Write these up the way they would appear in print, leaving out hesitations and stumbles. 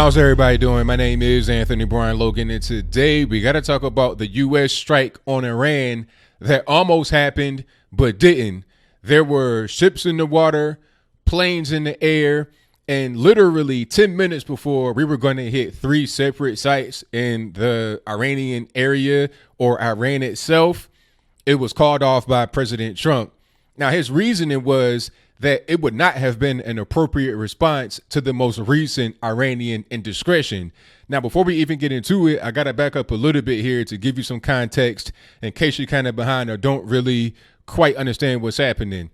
How's everybody doing? My name is Anthony Brian Logan, and today we got to talk about the U.S. strike on Iran that almost happened but didn't. There were ships in the water, planes in the air, and literally 10 minutes before we were going to hit 3 separate sites in the Iranian area or Iran itself, it was called off by President Trump. Now, his reasoning was that it would not have been an appropriate response to the most recent Iranian indiscretion. Now, before we even get into it, I got to back up a little bit here to give you some context in case you're kind of behind or don't really quite understand what's happening.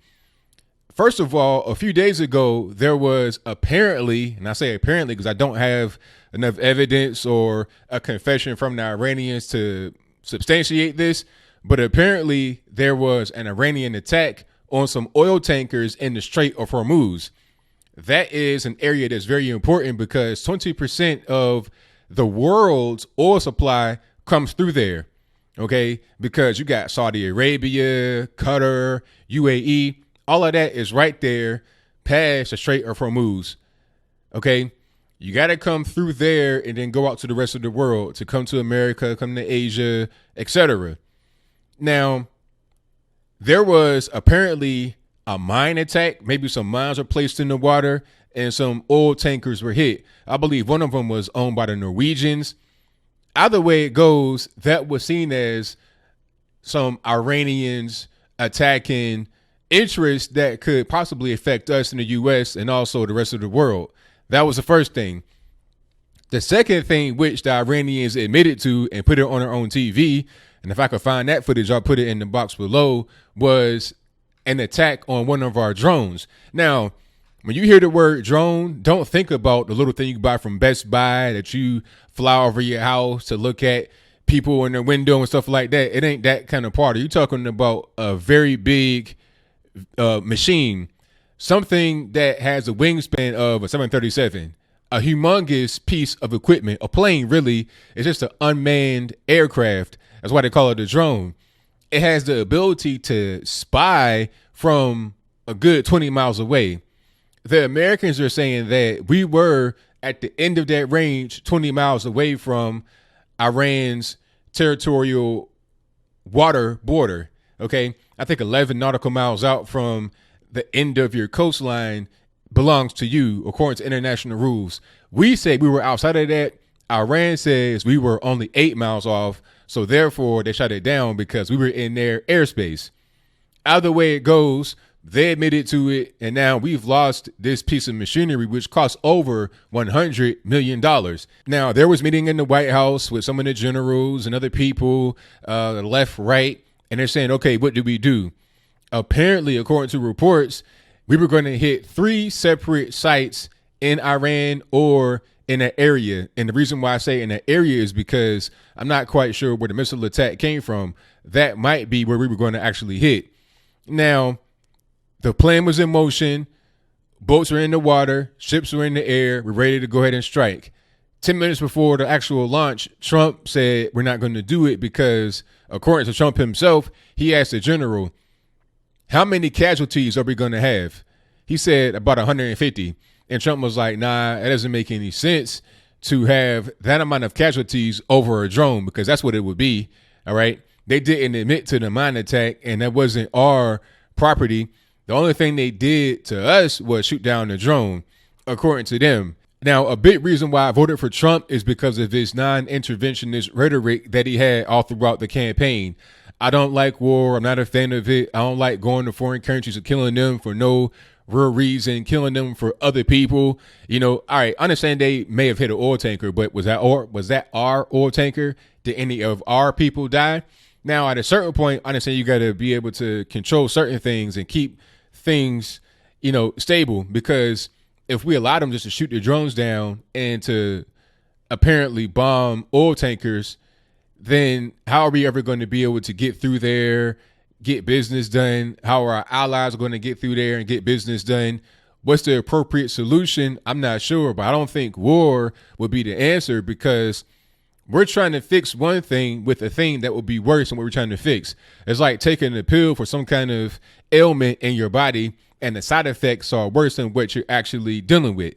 First of all, a few days ago, there was apparently, and I say apparently because I don't have enough evidence or a confession from the Iranians to substantiate this, but apparently there was an Iranian attack on some oil tankers in the Strait of Hormuz. That is an area that's very important because 20% of the world's oil supply comes through there, okay? Because you got Saudi Arabia, Qatar, UAE, all of that is right there past the Strait of Hormuz, okay? You got to come through there and then go out to the rest of the world to come to America, come to Asia, etc. Now, there was apparently a mine attack. Maybe some mines were placed in the water and some oil tankers were hit. I believe one of them was owned by the Norwegians. Either way it goes, that was seen as some Iranians attacking interests that could possibly affect us in the U.S. and also the rest of the world. That was the first thing. The second thing, which the Iranians admitted to and put it on their own TV, and if I could find that footage, I'll put it in the box below, was an attack on one of our drones. Now, when you hear the word drone, don't think about the little thing you buy from Best Buy that you fly over your house to look at people in their window and stuff like that. It ain't that kind of party. You're talking about a very big machine, something that has a wingspan of a 737, a humongous piece of equipment. A plane really is just an unmanned aircraft. That's why they call it a drone. It has the ability to spy from a good 20 miles away. The Americans are saying that we were at the end of that range, 20 miles away from Iran's territorial water border. Okay. I think 11 nautical miles out from the end of your coastline belongs to you, according to international rules. We say we were outside of that. Iran says we were only 8 miles off. So therefore, they shut it down because we were in their airspace. Either way it goes, they admitted to it, and now we've lost this piece of machinery, which costs over $100 million. Now, there was meeting in the White House with some of the generals and other people, left, right, and they're saying, okay, what do we do? Apparently, according to reports, we were going to hit 3 separate sites in Iran or in that area. And the reason why I say in that area is because I'm not quite sure where the missile attack came from. That might be where we were going to actually hit. Now, the plane was in motion. Boats were in the water. Ships were in the air. We're ready to go ahead and strike. 10 minutes before the actual launch, Trump said we're not going to do it because, according to Trump himself, he asked the general, how many casualties are we going to have? He said about 150. And Trump was like, nah, it doesn't make any sense to have that amount of casualties over a drone because that's what it would be. All right. They didn't admit to the mine attack, and that wasn't our property. The only thing they did to us was shoot down the drone, according to them. Now, a big reason why I voted for Trump is because of his non-interventionist rhetoric that he had all throughout the campaign. I don't like war. I'm not a fan of it. I don't like going to foreign countries and killing them for no real reason, killing them for other people. You know, all right, I understand they may have hit an oil tanker, but was that our oil tanker? Did any of our people die? Now, at a certain point, I understand you got to be able to control certain things and keep things, you know, stable, because if we allow them just to shoot the drones down and to apparently bomb oil tankers, then how are we ever going to be able to get through there, get business done? How are our allies going to get through there and get business done? What's the appropriate solution? I'm not sure, but I don't think war would be the answer, because we're trying to fix one thing with a thing that would be worse than what we're trying to fix. It's like taking a pill for some kind of ailment in your body, and the side effects are worse than what you're actually dealing with.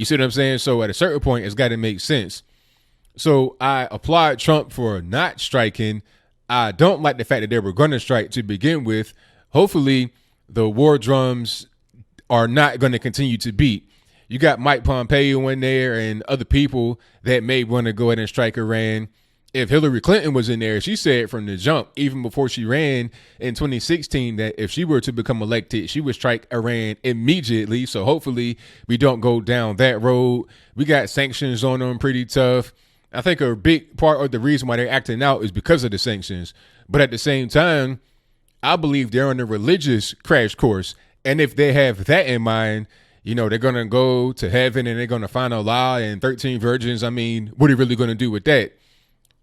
You see what I'm saying? So at a certain point, it's got to make sense. So I applaud Trump for not striking. I don't like the fact that they were going to strike to begin with. Hopefully, the war drums are not going to continue to beat. You got Mike Pompeo in there and other people that may want to go ahead and strike Iran. If Hillary Clinton was in there, she said from the jump, even before she ran in 2016, that if she were to become elected, she would strike Iran immediately. So hopefully we don't go down that road. We got sanctions on them pretty tough. I think a big part of the reason why they're acting out is because of the sanctions. But at the same time, I believe they're on a religious crash course. And if they have that in mind, you know, they're going to go to heaven and they're going to find Allah and 13 virgins. I mean, what are you really going to do with that?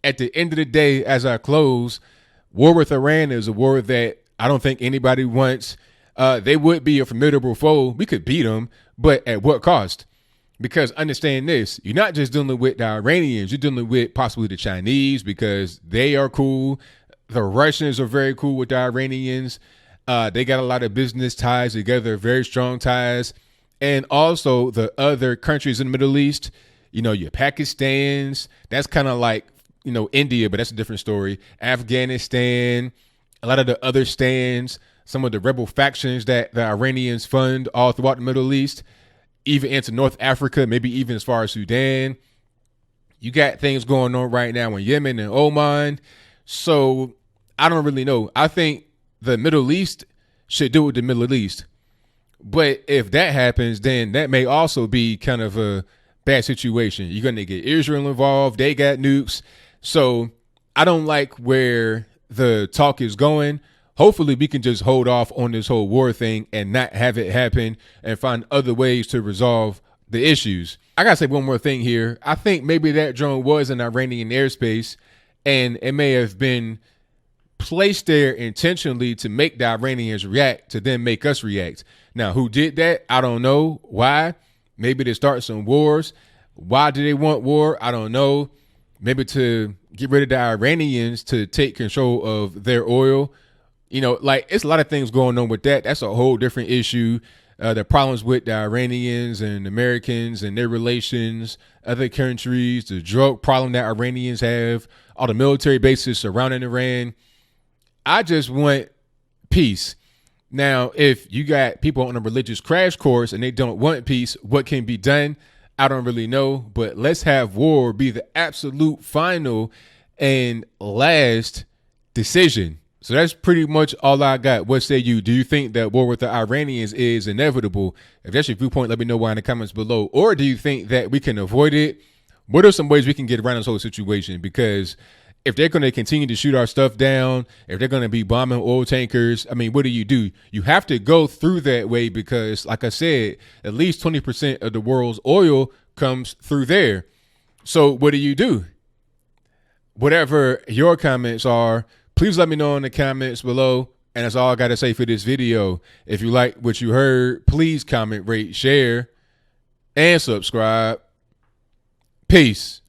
At the end of the day, as I close, war with Iran is a war that I don't think anybody wants. They would be a formidable foe. We could beat them, but at what cost? Because understand this, you're not just dealing with the Iranians, you're dealing with possibly the Chinese because they are cool. The Russians are very cool with the Iranians. They got a lot of business ties together, very strong ties. And also the other countries in the Middle East, you know, your Pakistans, that's kind of like, you know, India, but that's a different story. Afghanistan, a lot of the other stands, some of the rebel factions that the Iranians fund all throughout the Middle East, even into North Africa, maybe even as far as Sudan. You got things going on right now in Yemen and Oman. So I don't really know. I think the Middle East should do it with the Middle East. But if that happens, then that may also be kind of a bad situation. You're going to get Israel involved. They got nukes. So I don't like where the talk is going. Hopefully we can just hold off on this whole war thing and not have it happen and find other ways to resolve the issues. I got to say one more thing here. I think maybe that drone was in Iranian airspace and it may have been placed there intentionally to make the Iranians react, to then make us react. Now, who did that? I don't know. Why? Maybe to start some wars. Why do they want war? I don't know. Maybe to get rid of the Iranians to take control of their oil. You know, like it's a lot of things going on with that. That's a whole different issue. The problems with the Iranians and Americans and their relations, other countries, the drug problem that Iranians have, all the military bases surrounding Iran. I just want peace. Now, if you got people on a religious crash course and they don't want peace, what can be done? I don't really know, but let's have war be the absolute final and last decision. So that's pretty much all I got. What say you? Do you think that war with the Iranians is inevitable? If that's your viewpoint, let me know why in the comments below. Or do you think that we can avoid it? What are some ways we can get around this whole situation? Because if they're going to continue to shoot our stuff down, if they're going to be bombing oil tankers, I mean, what do? You have to go through that way because, like I said, at least 20% of the world's oil comes through there. So what do? Whatever your comments are, please let me know in the comments below. And that's all I got to say for this video. If you like what you heard, please comment, rate, share, and subscribe. Peace.